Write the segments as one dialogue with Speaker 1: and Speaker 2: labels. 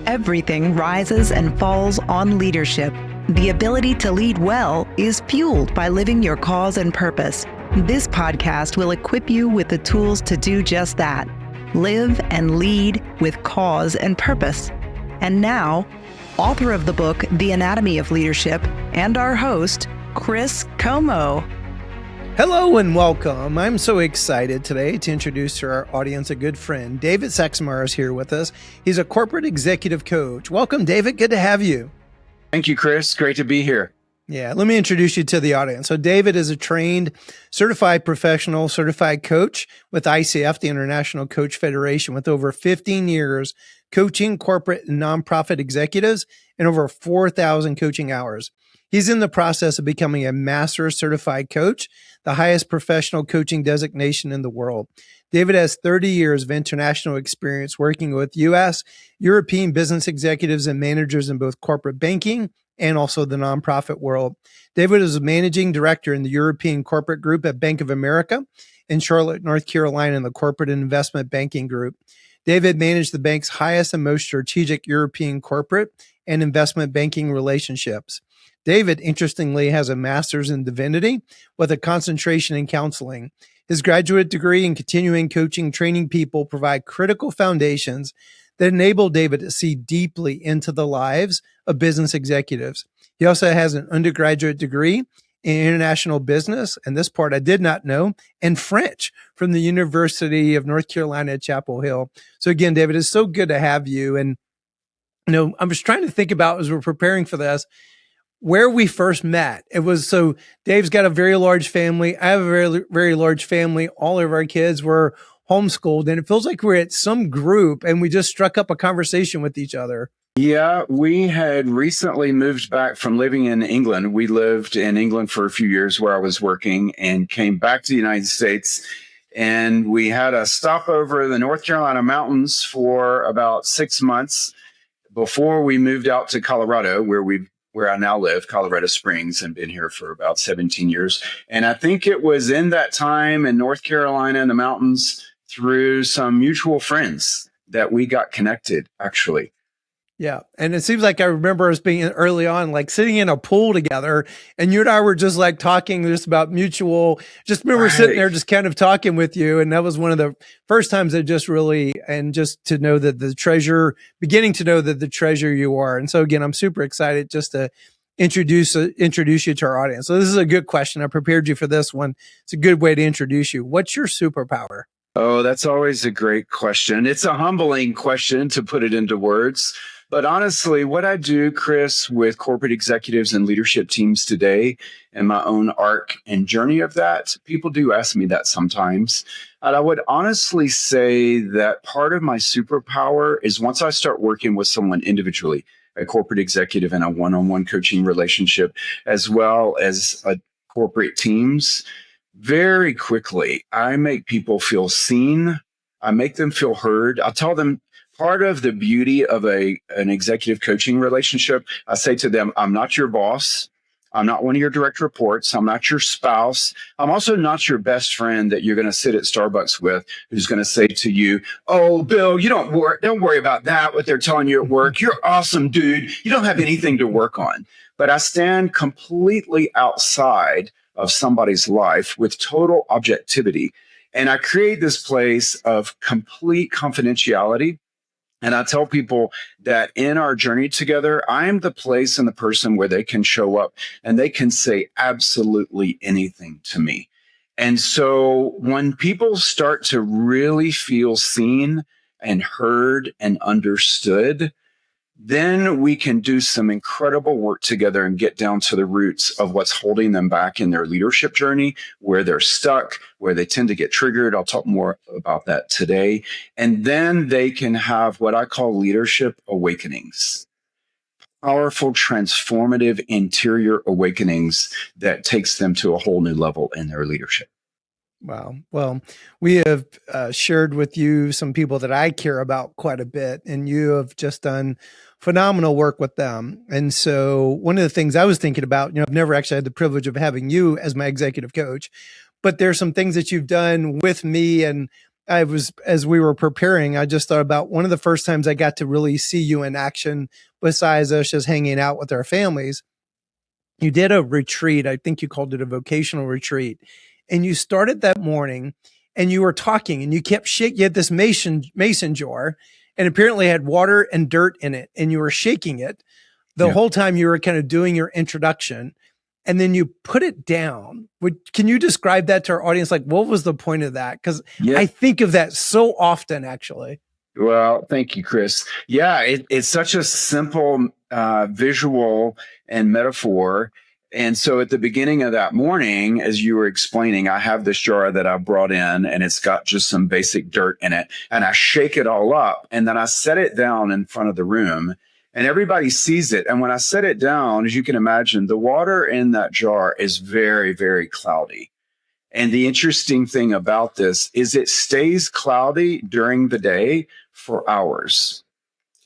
Speaker 1: Everything rises and falls on leadership. The ability to lead well is fueled by living your cause and purpose. This podcast will equip you with the tools to do just that. Live and lead with cause and purpose. And now, author of the book, The Anatomy of Leadership, and our host, Chris Comeaux.
Speaker 2: Hello and welcome. I'm so excited today to introduce to our audience a good friend. David Sachsenmaier is here with us. He's a corporate executive coach. Welcome, David. Good to have you.
Speaker 3: Thank you, Chris. Great to be here.
Speaker 2: Yeah, let me introduce you to the audience. So David is a trained, certified professional, certified coach with ICF, the International Coach Federation, with over 15 years coaching corporate and nonprofit executives and over 4,000 coaching hours. He's in the process of becoming a master certified coach, the highest professional coaching designation in the world. David has 30 years of international experience working with U.S., European business executives and managers in both corporate banking and also the nonprofit world. David is a managing director in the European corporate group at Bank of America in Charlotte, North Carolina, in the corporate and investment banking group. David managed the bank's highest and most strategic European corporate and investment banking relationships. David, interestingly, has a master's in divinity with a concentration in counseling. His graduate degree in continuing coaching, training people provide critical foundations that enable David to see deeply into the lives of business executives. He also has an undergraduate degree in international business, and this part I did not know, and French from the University of North Carolina at Chapel Hill. So again, David, it's so good to have you. And I was trying to think about as we're preparing for this, where we first met. It was so Dave's got a very large family. I have a very, very large family. All of our kids were homeschooled, and it feels like we're at some group and we just struck up a conversation with each other.
Speaker 3: Yeah, we had recently moved back from living in England. We lived in England for a few years where I was working and came back to the United States. And we had a stopover in the North Carolina mountains for about 6 months before we moved out to Colorado, where I now live, Colorado Springs, and been here for about 17 years. And I think it was in that time in North Carolina in the mountains through some mutual friends that we got connected, actually.
Speaker 2: Yeah. And it seems like I remember us being early on, like sitting in a pool together, and you and I were just like talking just about mutual, just remember sitting there just kind of talking with you. And that was one of the first times I just really, and just to know that beginning to know that the treasure you are. And so again, I'm super excited just to introduce you to our audience. So this is a good question. I prepared you for this one. It's a good way to introduce you. What's your superpower?
Speaker 3: Oh, that's always a great question. It's a humbling question to put it into words. But honestly, what I do, Chris, with corporate executives and leadership teams today and my own arc and journey of that, people do ask me that sometimes. And I would honestly say that part of my superpower is once I start working with someone individually, a corporate executive in a one-on-one coaching relationship, as well as corporate teams, very quickly, I make people feel seen. I make them feel heard. I tell them, part of the beauty of an executive coaching relationship, I say to them, I'm not your boss. I'm not one of your direct reports. I'm not your spouse. I'm also not your best friend that you're going to sit at Starbucks with, who's going to say to you, oh, Bill, you don't worry about that, what they're telling you at work. You're awesome, dude. You don't have anything to work on. But I stand completely outside of somebody's life with total objectivity. And I create this place of complete confidentiality. And I tell people that in our journey together, I'm the place and the person where they can show up and they can say absolutely anything to me. And so when people start to really feel seen and heard and understood, then we can do some incredible work together and get down to the roots of what's holding them back in their leadership journey, where they're stuck, where they tend to get triggered. I'll talk more about that today. And then they can have what I call leadership awakenings, powerful, transformative interior awakenings that takes them to a whole new level in their leadership.
Speaker 2: Wow. Well, we have shared with you some people that I care about quite a bit, and you have just done phenomenal work with them. And so one of the things I was thinking about, I've never actually had the privilege of having you as my executive coach, but there's some things that you've done with me and as we were preparing, I just thought about one of the first times I got to really see you in action besides us just hanging out with our families. You did a retreat. I think you called it a vocational retreat. And you started that morning and you were talking and you kept shaking. You had this mason jar and apparently had water and dirt in it. And you were shaking it the whole time you were kind of doing your introduction. And then you put it down. Can you describe that to our audience? Like, what was the point of that? Because I think of that so often, actually.
Speaker 3: Well, thank you, Chris. Yeah, it's such a simple visual and metaphor. And so at the beginning of that morning, as you were explaining, I have this jar that I brought in and it's got just some basic dirt in it. And I shake it all up and then I set it down in front of the room. And everybody sees it. And when I set it down, as you can imagine, the water in that jar is very, very cloudy. And the interesting thing about this is it stays cloudy during the day for hours.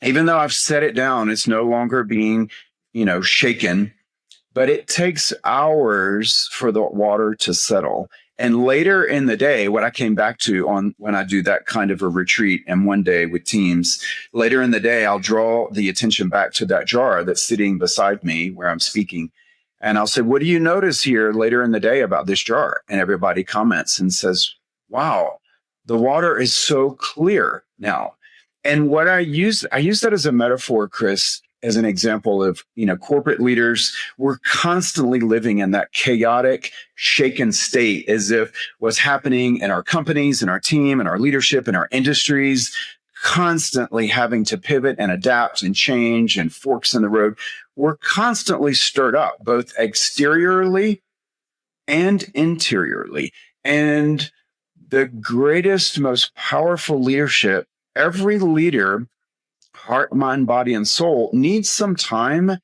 Speaker 3: Even though I've set it down, it's no longer being, shaken, but it takes hours for the water to settle. And later in the day, what I came back to on when I do that kind of a retreat and one day with teams, later in the day, I'll draw the attention back to that jar that's sitting beside me where I'm speaking. And I'll say, what do you notice here later in the day about this jar? And everybody comments and says, wow, the water is so clear now. And what I use that as a metaphor, Chris, as an example of, corporate leaders, we're constantly living in that chaotic, shaken state as if what's happening in our companies and our team and our leadership and our industries, constantly having to pivot and adapt and change and forks in the road. We're constantly stirred up, both exteriorly and interiorly. And the greatest, most powerful leadership, every leader, heart, mind, body, and soul, needs some time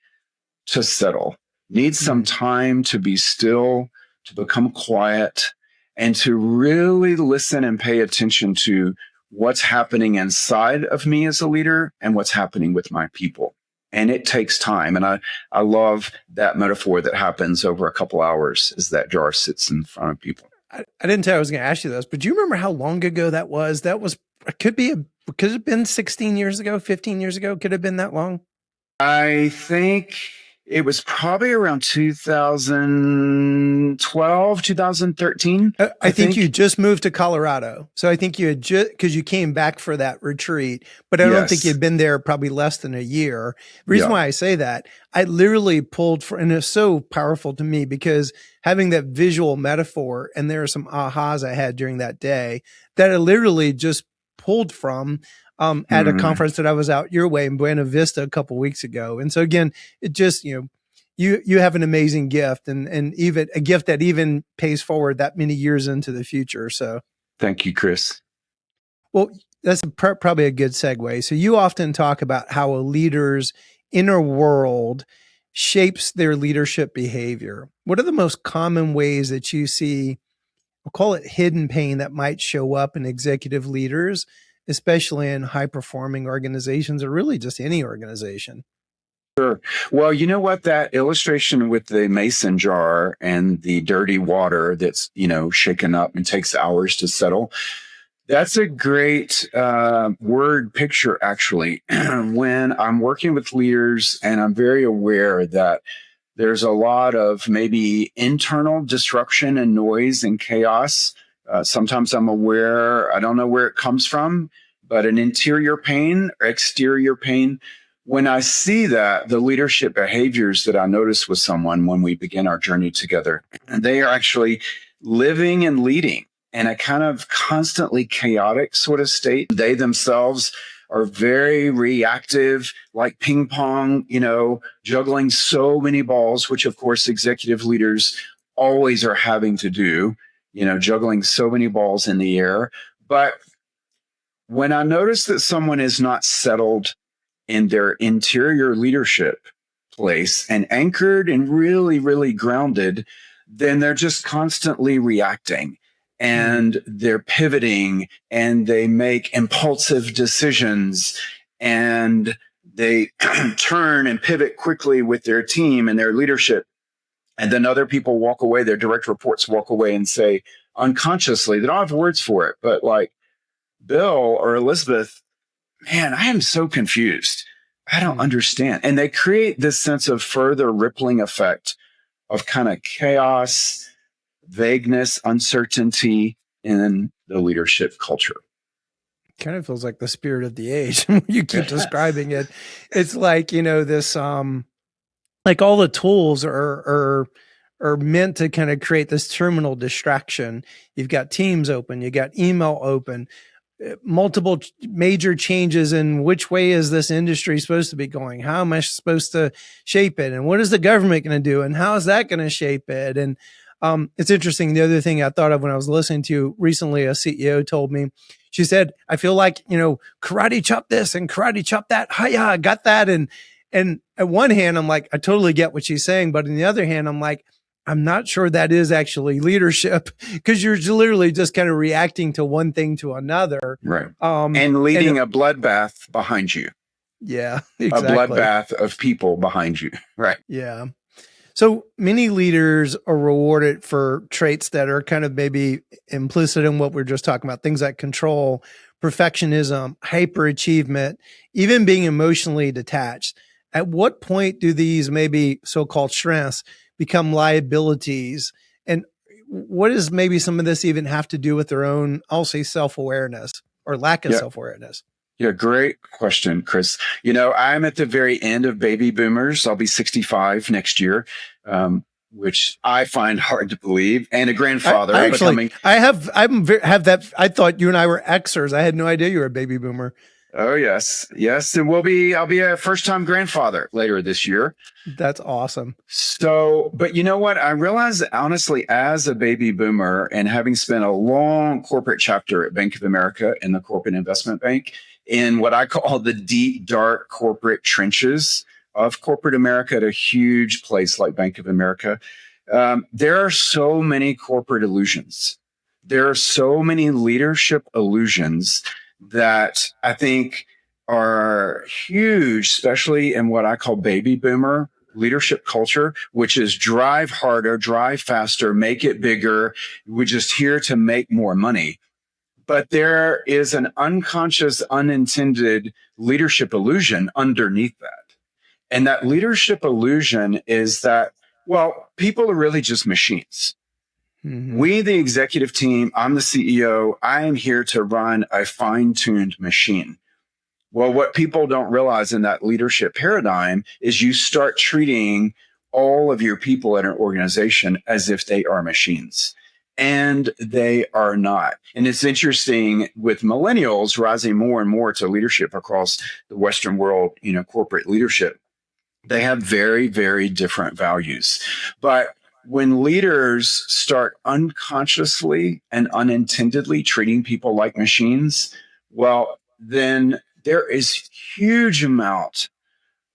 Speaker 3: to settle, needs some time to be still, to become quiet, and to really listen and pay attention to what's happening inside of me as a leader and what's happening with my people. And it takes time. And I love that metaphor that happens over a couple hours as that jar sits in front of people.
Speaker 2: I didn't tell you I was going to ask you this, but do you remember how long ago that was? Could it have been 16 years ago, 15 years ago? Could it have been that long?
Speaker 3: I think it was probably around 2012, 2013.
Speaker 2: I think you just moved to Colorado. So I think you had because you came back for that retreat, but I don't think you'd been there probably less than a year. The reason why I say that, I literally pulled and it's so powerful to me because having that visual metaphor, and there are some ahas I had during that day that I literally just pulled from at a conference that I was out your way in Buena Vista a couple of weeks ago. And so again, it just, you have an amazing gift and even a gift that even pays forward that many years into the future. So
Speaker 3: thank you, Chris.
Speaker 2: Well, that's probably a good segue. So you often talk about how a leader's inner world shapes their leadership behavior. What are the most common ways that you see, we'll call it hidden pain, that might show up in executive leaders, especially in high-performing organizations or really just any organization?
Speaker 3: Sure. Well, you know what? That illustration with the mason jar and the dirty water that's, shaken up and takes hours to settle, that's a great word picture, actually. When I'm working with leaders and I'm very aware that there's a lot of maybe internal disruption and noise and chaos. Sometimes I'm aware, I don't know where it comes from, but an interior pain or exterior pain. When I see that, the leadership behaviors that I notice with someone when we begin our journey together, they are actually living and leading in a kind of constantly chaotic sort of state. They themselves are very reactive, like ping pong, juggling so many balls, which of course executive leaders always are having to do, juggling so many balls in the air. But when I notice that someone is not settled in their interior leadership place and anchored and really, really grounded, then they're just constantly reacting. And they're pivoting and they make impulsive decisions and they turn and pivot quickly with their team and their leadership. And then other people walk away, their direct reports walk away and say unconsciously, they don't have words for it, but like, Bill or Elizabeth, man, I am so confused. I don't understand. And they create this sense of further rippling effect of kind of chaos, vagueness, uncertainty in the leadership culture.
Speaker 2: Kind of feels like the spirit of the age when you keep describing it. It's like, this, like all the tools are meant to kind of create this terminal distraction. You've got Teams open, you got email open, multiple major changes in which way is this industry supposed to be going? How am I supposed to shape it? And what is the government going to do? And how is that going to shape it? And it's interesting. The other thing I thought of when I was listening to recently, a CEO told me, she said, I feel like, karate chop this and karate chop that. Hi-ya, I got that. And at one hand, I'm like, I totally get what she's saying. But on the other hand, I'm like, I'm not sure that is actually leadership, because you're literally just kind of reacting to one thing to another.
Speaker 3: Right. And leading a bloodbath behind you.
Speaker 2: Yeah, exactly.
Speaker 3: A bloodbath of people behind you. Right.
Speaker 2: Yeah. So many leaders are rewarded for traits that are kind of maybe implicit in what we're just talking about, things like control, perfectionism, hyperachievement, even being emotionally detached. At what point do these maybe so-called strengths become liabilities? And what does maybe some of this even have to do with their own, I'll say, self-awareness or lack of self-awareness?
Speaker 3: Yeah, great question, Chris. I'm at the very end of baby boomers. I'll be 65 next year, which I find hard to believe. And a grandfather.
Speaker 2: I have that. I thought you and I were Xers. I had no idea you were a baby boomer.
Speaker 3: Oh, yes. Yes. And I'll be a first-time grandfather later this year.
Speaker 2: That's awesome.
Speaker 3: So, but you know what? I realized, honestly, as a baby boomer and having spent a long corporate chapter at Bank of America in the corporate investment bank, in what I call the deep, dark corporate trenches of corporate America at a huge place like Bank of America, there are so many corporate illusions. There are so many leadership illusions that I think are huge, especially in what I call baby boomer leadership culture, which is drive harder, drive faster, make it bigger. We're just here to make more money. But there is an unconscious, unintended leadership illusion underneath that. And that leadership illusion is that, well, people are really just machines. Mm-hmm. We, the executive team, I'm the CEO, I am here to run a fine-tuned machine. Well, what people don't realize in that leadership paradigm is you start treating all of your people in an organization as if they are machines. And they are not. And it's interesting with millennials rising more and more to leadership across the Western world, corporate leadership. They have very, very different values. But when leaders start unconsciously and unintendedly treating people like machines, well, then there is huge amount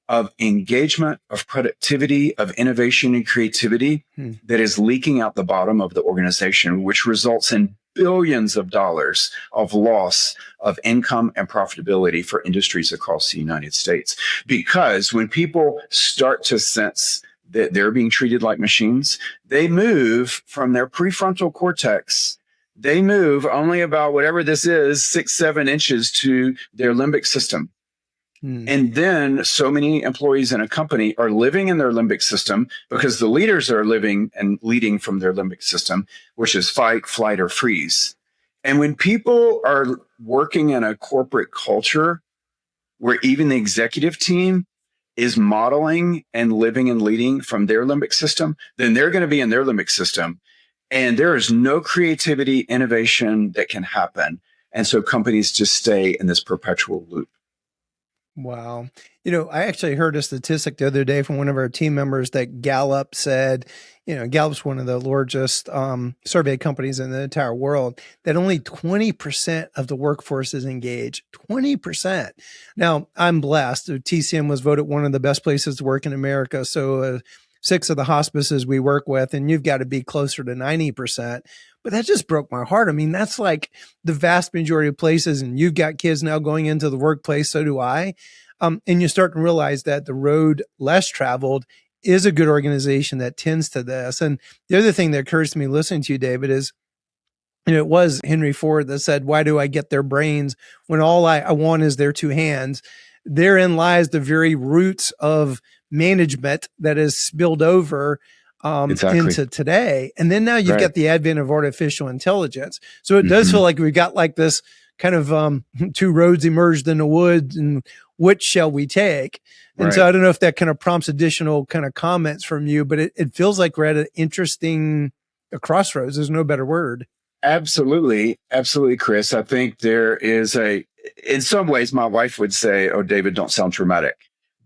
Speaker 3: of engagement, of productivity, of innovation and creativity that is leaking out the bottom of the organization, which results in billions of dollars of loss of income and profitability for industries across the United States. Because when people start to sense that they're being treated like machines, they move from their prefrontal cortex. They move only about whatever this is, 6-7 inches to their limbic system. And then so many employees in a company are living in their limbic system because the leaders are living and leading from their limbic system, which is fight, flight, or freeze. And when people are working in a corporate culture where even the executive team is modeling and living and leading from their limbic system, then they're going to be in their limbic system. And there is no creativity, innovation that can happen. And so companies just stay in this perpetual loop.
Speaker 2: Wow. I actually heard a statistic the other day from one of our team members that Gallup said, Gallup's one of the largest survey companies in the entire world, that only 20% of the workforce is engaged. 20%. Now, I'm blessed. TCM was voted one of the best places to work in America. So 6 of the hospices we work with, and you've got to be closer to 90%. But that just broke my heart. I mean, that's like the vast majority of places, and you've got kids now going into the workplace, so do I. And you start to realize that the road less traveled is a good organization that tends to this. And the other thing that occurs to me listening to you, David, is And it was Henry Ford that said, why do I get their brains when all I want is their two hands? Therein lies the very roots of management that is spilled over
Speaker 3: Exactly.
Speaker 2: into today. And then now you've
Speaker 3: Right.
Speaker 2: got the advent of artificial intelligence. So it does feel like we've got like this kind of two roads emerged in the woods, and which shall we take? And so
Speaker 3: Right.
Speaker 2: I don't know if that kind of prompts additional kind of comments from you, but it feels like we're at an interesting crossroads. There's no better word.
Speaker 3: Absolutely. Absolutely, Chris. I think there is in some ways, my wife would say, oh, David, don't sound dramatic.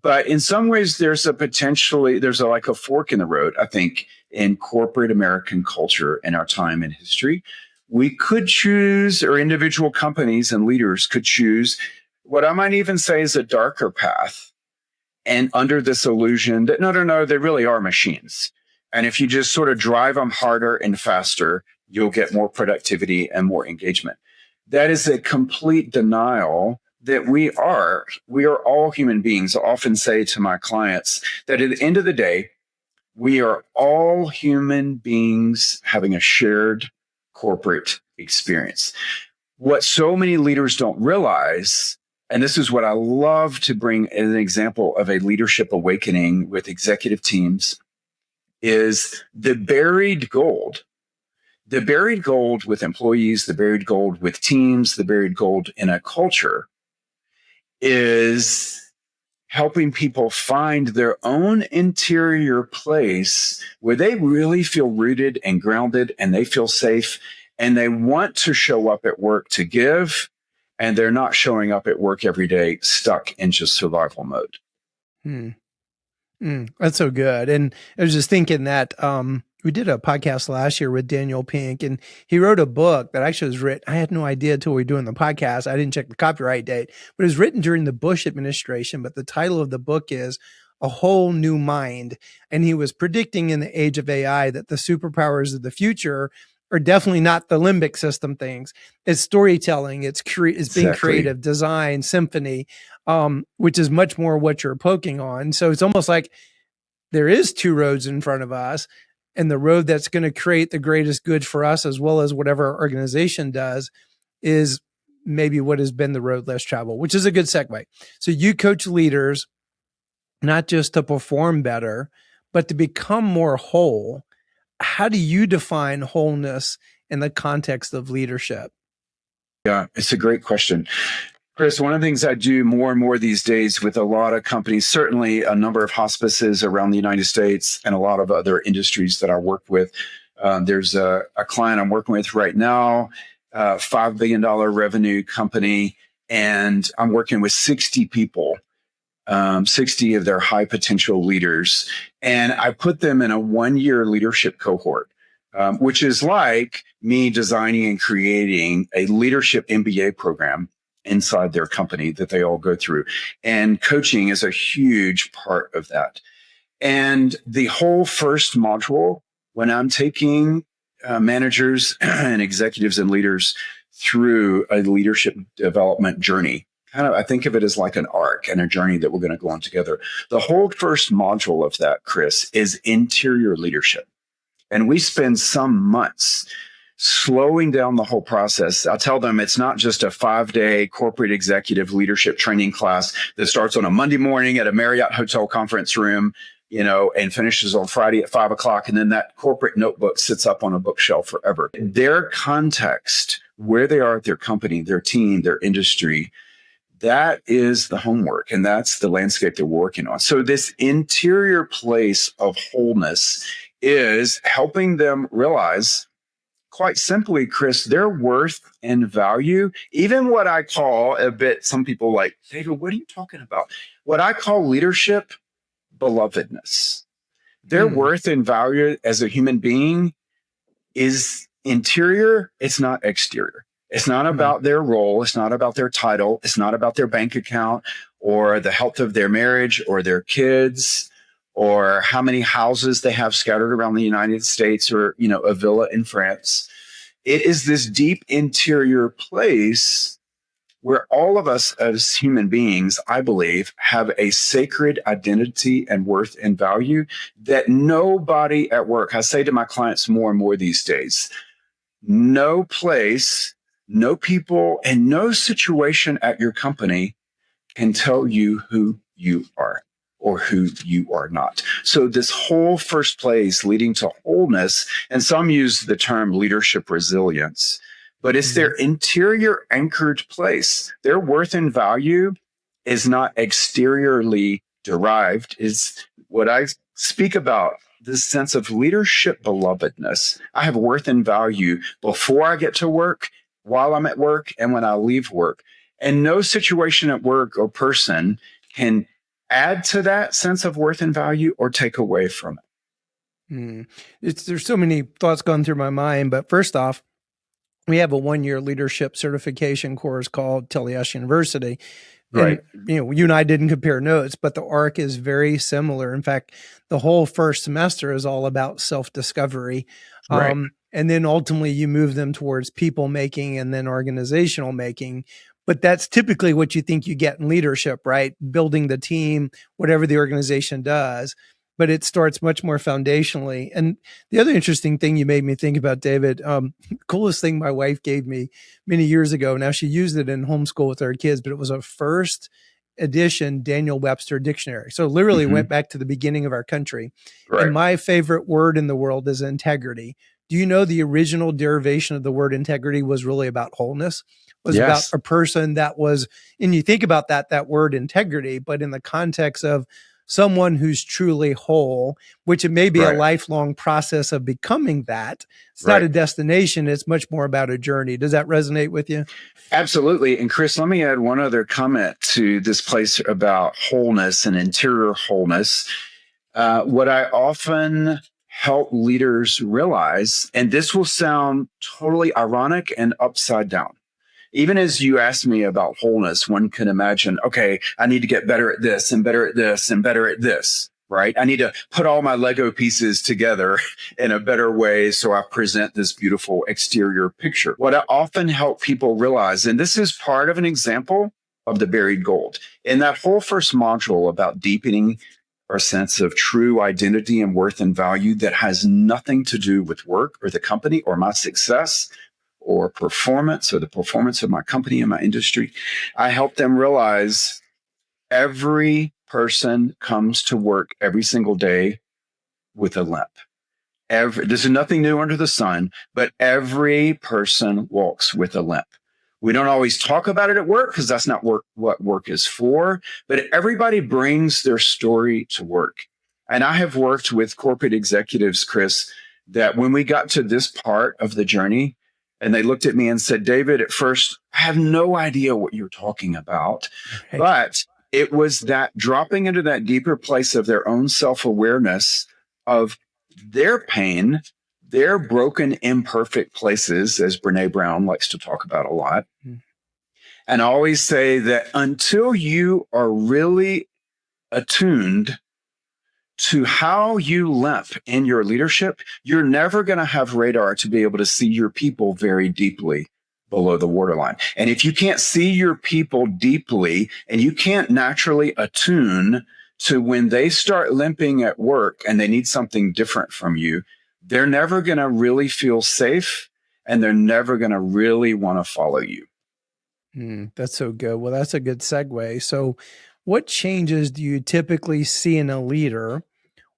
Speaker 3: But in some ways, there's like a fork in the road, I think, in corporate American culture in our time in history. We could choose, or individual companies and leaders could choose what I might even say is a darker path. And under this illusion that, no, they really are machines. And if you just sort of drive them harder and faster, you'll get more productivity and more engagement. That is a complete denial that we are all human beings. I often say to my clients that at the end of the day, we are all human beings having a shared corporate experience. What so many leaders don't realize, and this is what I love to bring as an example of a leadership awakening with executive teams, is the buried gold. The buried gold with employees, the buried gold with teams, the buried gold in a culture is helping people find their own interior place where they really feel rooted and grounded and they feel safe and they want to show up at work to give, and they're not showing up at work every day stuck in just survival mode.
Speaker 2: That's so good. And I was just thinking that we did a podcast last year with Daniel Pink, and he wrote a book that actually was written. I had no idea until we were doing the podcast. I didn't check the copyright date, but it was written during the Bush administration. But the title of the book is A Whole New Mind. And he was predicting in the age of AI that the superpowers of the future are definitely not the limbic system things. It's storytelling. It's being creative, design, symphony, which is much more what you're poking on. So it's almost like there is two roads in front of us, and the road that's going to create the greatest good for us, as well as whatever our organization does, is maybe what has been the road less traveled, which is a good segue. So you coach leaders, not just to perform better, but to become more whole. How do you define wholeness in the context of leadership?
Speaker 3: Yeah, it's a great question. Chris, one of the things I do more and more these days with a lot of companies, certainly a number of hospices around the United States and a lot of other industries that I work with. There's a client I'm working with right now, $5 billion revenue company, and I'm working with 60 people, 60 of their high potential leaders. And I put them in a 1-year leadership cohort, which is like me designing and creating a leadership MBA program inside their company that they all go through. And coaching is a huge part of that. And the whole first module, when I'm taking managers and executives and leaders through a leadership development journey, I think of it as like an arc and a journey that we're going to go on together. The whole first module of that, Chris, is interior leadership. And we spend some months slowing down the whole process. I'll tell them it's not just a 5-day corporate executive leadership training class that starts on a Monday morning at a Marriott hotel conference room, and finishes on Friday at 5:00. And then that corporate notebook sits up on a bookshelf forever. Their context, where they are at their company, their team, their industry, that is the homework, and that's the landscape that we're working on. So this interior place of wholeness is helping them realize, quite simply, Chris, their worth and value, even what I call some people like, David, what are you talking about? What I call leadership belovedness. Their worth and value as a human being is interior. It's not exterior. It's not about their role. It's not about their title. It's not about their bank account or the health of their marriage or their kids or how many houses they have scattered around the United States or, a villa in France. It is this deep interior place where all of us as human beings, I believe, have a sacred identity and worth and value that nobody at work, I say to my clients more and more these days, no place, no people, and no situation at your company can tell you who you are or who you are not. So this whole first place leading to wholeness, and some use the term leadership resilience, but it's their interior anchored place. Their worth and value is not exteriorly derived. Is what I speak about, this sense of leadership belovedness. I have worth and value before I get to work, while I'm at work, and when I leave work. And no situation at work or person can add to that sense of worth and value or take away from it.
Speaker 2: There's so many thoughts going through my mind, but first off, we have a 1-year leadership certification course called Teleash University.
Speaker 3: Right.
Speaker 2: And, you and I didn't compare notes, but the arc is very similar. In fact, the whole first semester is all about self-discovery.
Speaker 3: Right.
Speaker 2: And then ultimately you move them towards people making and then organizational making. But that's typically what you think you get in leadership, right? Building the team, whatever the organization does. But it starts much more foundationally. And the other interesting thing you made me think about, David, coolest thing my wife gave me many years ago. Now she used it in homeschool with our kids, but it was a first edition Daniel Webster dictionary. So literally went back to the beginning of our country.
Speaker 3: Right.
Speaker 2: And my favorite word in the world is integrity. Do you know the original derivation of the word integrity was really about wholeness? It was about a person that was, and you think about that word integrity, but in the context of someone who's truly whole, which it may be a lifelong process of becoming that. It's not a destination. It's much more about a journey. Does that resonate with you?
Speaker 3: Absolutely. And Chris, let me add one other comment to this place about wholeness and interior wholeness. What I often help leaders realize, and this will sound totally ironic and upside down. Even as you asked me about wholeness, one can imagine, okay, I need to get better at this and better at this and better at this, right? I need to put all my Lego pieces together in a better way so I present this beautiful exterior picture. What I often help people realize, and this is part of an example of the buried gold, in that whole first module about deepening our sense of true identity and worth and value that has nothing to do with work or the company or my success or performance or the performance of my company and my industry, I help them realize every person comes to work every single day with a limp. This is nothing new under the sun, but every person walks with a limp. We don't always talk about it at work because that's not what work is for, but everybody brings their story to work. And I have worked with corporate executives, Chris, that when we got to this part of the journey, and they looked at me and said, David, at first, I have no idea what you're talking about. Right. But it was that dropping into that deeper place of their own self-awareness of their pain, their broken, imperfect places, as Brene Brown likes to talk about a lot. And I always say that until you are really attuned to how you limp in your leadership, you're never going to have radar to be able to see your people very deeply below the waterline. And if you can't see your people deeply and you can't naturally attune to when they start limping at work and they need something different from you, they're never going to really feel safe and they're never going to really want to follow you.
Speaker 2: That's so good. Well, that's a good segue. So what changes do you typically see in a leader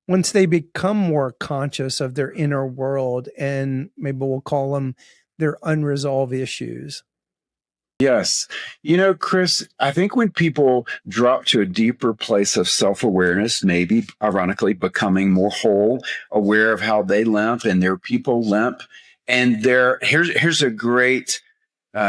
Speaker 2: once they become more conscious of their inner world and maybe we'll call them their unresolved issues?
Speaker 3: Yes. Chris, I think when people drop to a deeper place of self-awareness, maybe ironically becoming more whole, aware of how they limp and their people limp, and here's a great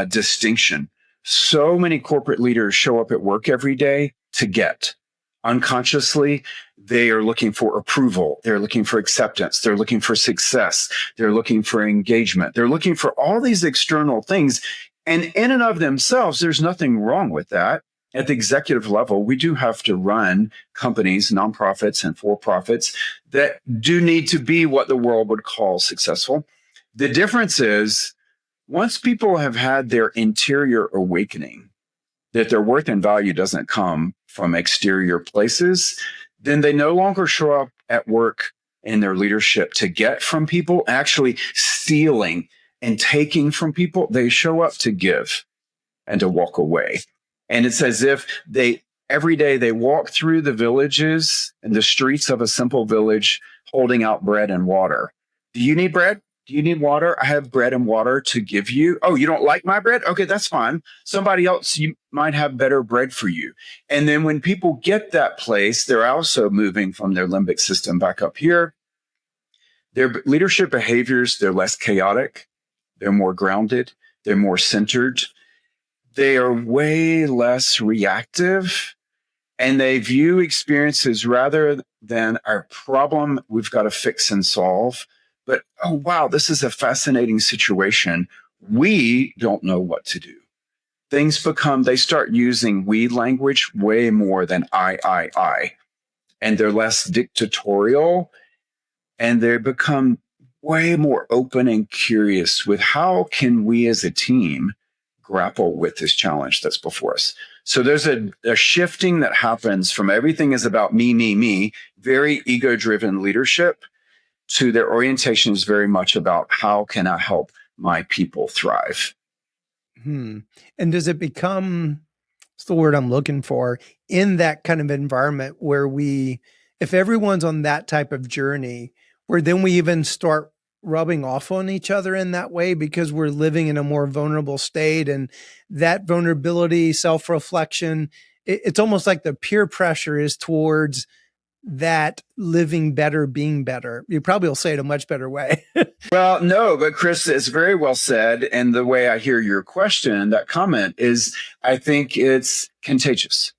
Speaker 3: distinction. So many corporate leaders show up at work every day to get. Unconsciously, they are looking for approval. They're looking for acceptance. They're looking for success. They're looking for engagement. They're looking for all these external things. And in and of themselves, there's nothing wrong with that. At the executive level, we do have to run companies, nonprofits, and for-profits that do need to be what the world would call successful. The difference is, once people have had their interior awakening, that their worth and value doesn't come from exterior places, then they no longer show up at work in their leadership to get from people, actually stealing and taking from people. They show up to give and to walk away. And it's as if every day they walk through the villages and the streets of a simple village holding out bread and water. Do you need bread? Do you need water? I have bread and water to give you. Oh, you don't like my bread? Okay, that's fine. Somebody else, you might have better bread for you. And then when people get that place, they're also moving from their limbic system back up here. Their leadership behaviors, they're less chaotic. They're more grounded. They're more centered. They are way less reactive. And they view experiences rather than our problem we've got to fix and solve. But, oh, wow, this is a fascinating situation. We don't know what to do. They start using we language way more than I. And they're less dictatorial. And they become way more open and curious with how can we as a team grapple with this challenge that's before us. So there's a shifting that happens from everything is about me, very ego-driven leadership, to their orientation is very much about how can I help my people thrive.
Speaker 2: And does it become, what's the word I'm looking for, in that kind of environment where if everyone's on that type of journey, where then we even start rubbing off on each other in that way because we're living in a more vulnerable state, and that vulnerability, self-reflection, it's almost like the peer pressure is towards that living better, being better. You probably will say it a much better way.
Speaker 3: Well, no, but Chris, it's very well said. And the way I hear your question, that comment is, I think it's contagious.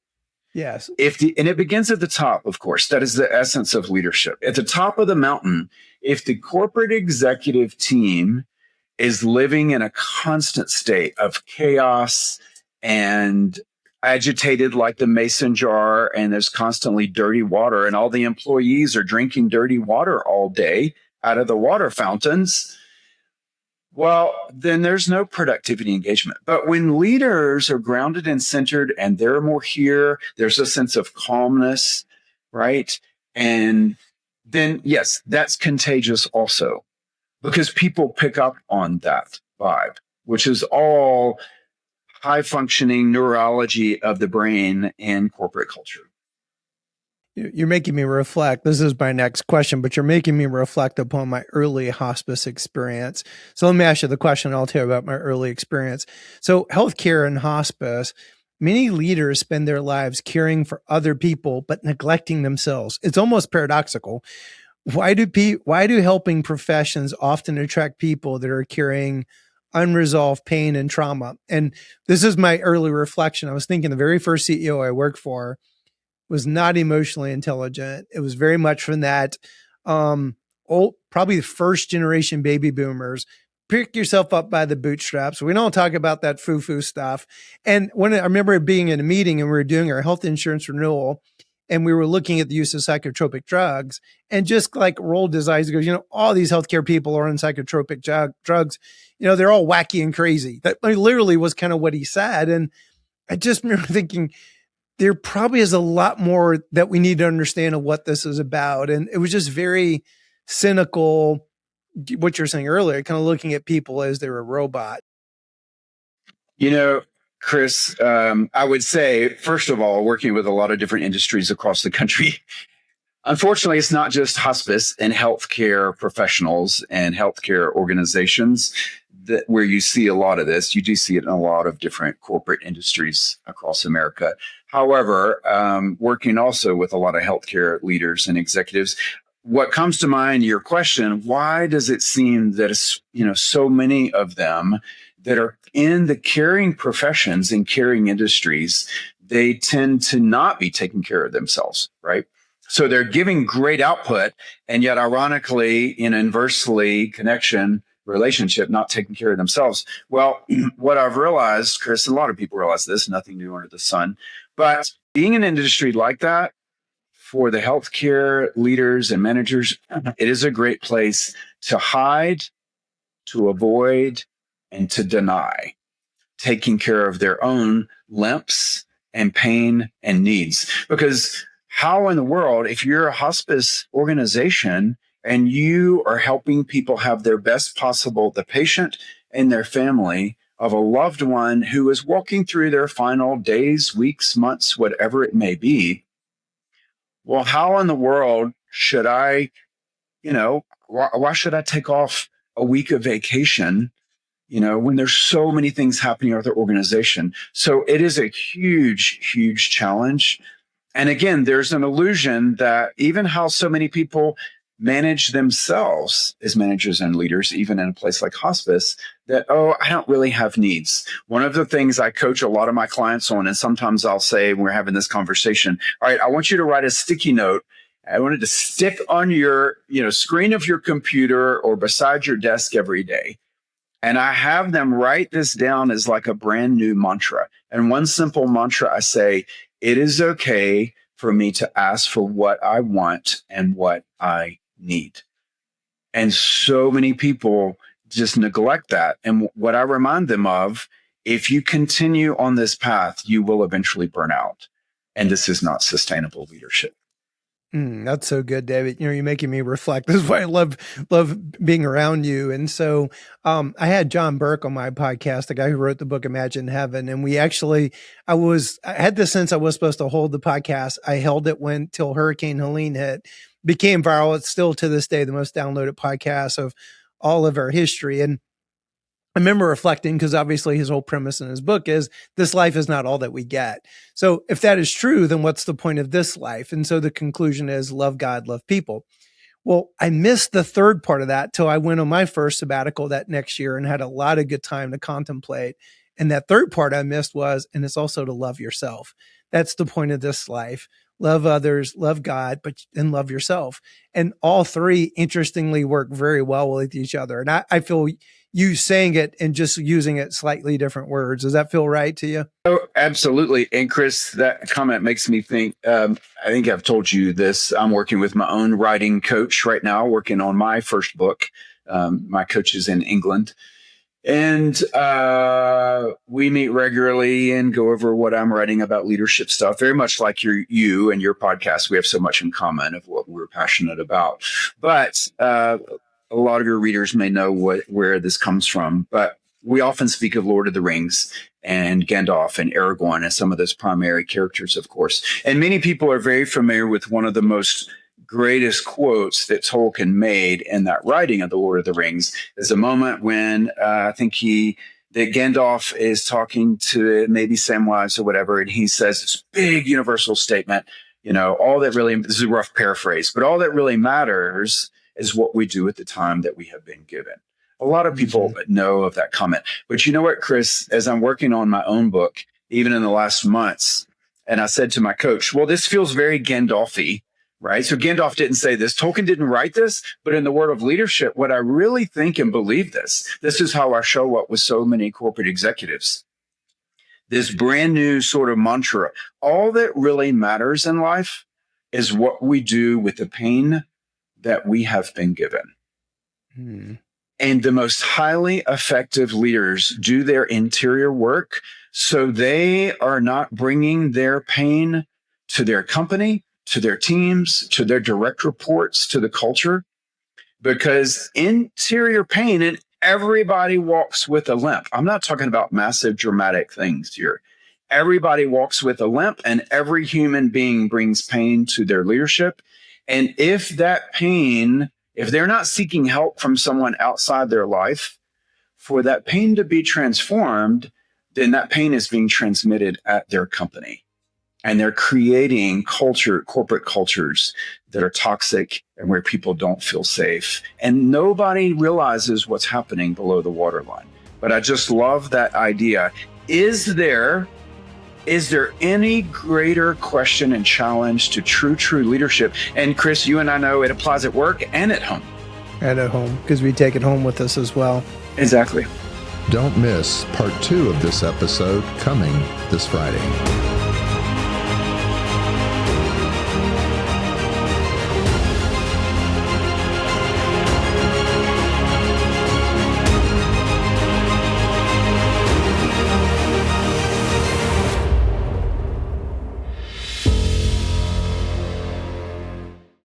Speaker 2: Yes.
Speaker 3: And it begins at the top, of course. That is the essence of leadership. At the top of the mountain, if the corporate executive team is living in a constant state of chaos and agitated like the mason jar, and there's constantly dirty water, and all the employees are drinking dirty water all day out of the water fountains, well, then there's no productivity engagement. But when leaders are grounded and centered and they're more here, there's a sense of calmness, right? And then, yes, that's contagious also, because people pick up on that vibe, which is all high functioning neurology of the brain and corporate culture.
Speaker 2: You're making me reflect. This is my next question, but you're making me reflect upon my early hospice experience. So let me ask you the question, and I'll tell you about my early experience. So healthcare and hospice, many leaders spend their lives caring for other people, but neglecting themselves. It's almost paradoxical. Why do helping professions often attract people that are carrying unresolved pain and trauma? And this is my early reflection. I was thinking the very first CEO I worked for was not emotionally intelligent. It was very much from that probably the first generation baby boomers. Pick yourself up by the bootstraps. We don't talk about that foo-foo stuff. And when I remember being in a meeting and we were doing our health insurance renewal, and we were looking at the use of psychotropic drugs, and just like rolled his eyes and goes, all these healthcare people are on psychotropic drugs. They're all wacky and crazy. That literally was kind of what he said. And I just remember thinking, there probably is a lot more that we need to understand of what this is about. And it was just very cynical, what you're saying earlier, kind of looking at people as they're a robot.
Speaker 3: Chris, I would say, first of all, working with a lot of different industries across the country, unfortunately, it's not just hospice and healthcare professionals and healthcare organizations where you see a lot of this. You do see it in a lot of different corporate industries across America. However, working also with a lot of healthcare leaders and executives, what comes to mind, your question, why does it seem that so many of them that are in the caring professions and caring industries, they tend to not be taking care of themselves, right? So they're giving great output, and yet ironically, in inversely connection relationship, not taking care of themselves. Well, what I've realized, Chris, and a lot of people realize this, nothing new under the sun, but being in an industry like that, for the healthcare leaders and managers, it is a great place to hide, to avoid, and to deny taking care of their own limps and pain and needs. Because how in the world, if you're a hospice organization and you are helping people have their best possible, the patient and their family of a loved one who is walking through their final days, weeks, months, whatever it may be. Well, how in the world should I, why should I take off a week of vacation, when there's so many things happening at the organization? So it is a huge, huge challenge. And again, there's an illusion that even how so many people manage themselves as managers and leaders, even in a place like hospice, that, I don't really have needs. One of the things I coach a lot of my clients on, and sometimes I'll say when we're having this conversation, all right, I want you to write a sticky note. I want it to stick on your, screen of your computer or beside your desk every day. And I have them write this down as like a brand new mantra. And one simple mantra, I say, it is okay for me to ask for what I want and what I need. And so many people just neglect that. And what I remind them of, if you continue on this path, you will eventually burn out. And this is not sustainable leadership.
Speaker 2: That's so good, David. You're making me reflect. This is why I love being around you. And so I had John Burke on my podcast, the guy who wrote the book Imagine Heaven. And I had the sense I was supposed to hold the podcast. I held it till Hurricane Helene hit, became viral. It's still to this day the most downloaded podcast of all of our history. And I remember reflecting, because obviously his whole premise in his book is this life is not all that we get. So if that is true, then what's the point of this life? And so the conclusion is love God, love people. Well, I missed the third part of that till I went on my first sabbatical that next year and had a lot of good time to contemplate. And that third part I missed was, and it's also to love yourself. That's the point of this life. Love others, love God, and love yourself. And all three, interestingly, work very well with each other. And I feel you saying it and just using it slightly different words. Does that feel right to you?
Speaker 3: Oh, absolutely. And Chris, that comment makes me think, I think I've told you this. I'm working with my own writing coach right now, working on my first book. My coach is in England. And we meet regularly and go over what I'm writing about leadership stuff, very much like you and your podcast. We have so much in common of what we're passionate about. But a lot of your readers may know where this comes from. But we often speak of Lord of the Rings and Gandalf and Aragorn and some of those primary characters, of course. And many people are very familiar with one of the most greatest quotes that Tolkien made in that writing of the Lord of the Rings is a moment when I think that Gandalf is talking to maybe Samwise or whatever, and he says this big universal statement, all that really, this is a rough paraphrase, but all that really matters is what we do at the time that we have been given. A lot of people know of that comment. But you know what, Chris, as I'm working on my own book, even in the last months, and I said to my coach, well, this feels very Gandalf-y, right? So Gandalf didn't say this. Tolkien didn't write this, but in the world of leadership, what I really think and believe this is how I show up with so many corporate executives. This brand new sort of mantra, all that really matters in life is what we do with the pain that we have been given. And the most highly effective leaders do their interior work so they are not bringing their pain to their company, to their teams, to their direct reports, to the culture, because interior pain, and everybody walks with a limp. I'm not talking about massive dramatic things here. Everybody walks with a limp, and every human being brings pain to their leadership. And if that pain, if they're not seeking help from someone outside their life for that pain to be transformed, then that pain is being transmitted at their company. And they're creating corporate cultures that are toxic and where people don't feel safe. And nobody realizes what's happening below the waterline. But I just love that idea. Is there any greater question and challenge to true leadership? And Chris, you and I know it applies at work and at home.
Speaker 2: And at home, because we take it home with us as well.
Speaker 3: Exactly.
Speaker 4: Don't miss part 2 of this episode coming this Friday.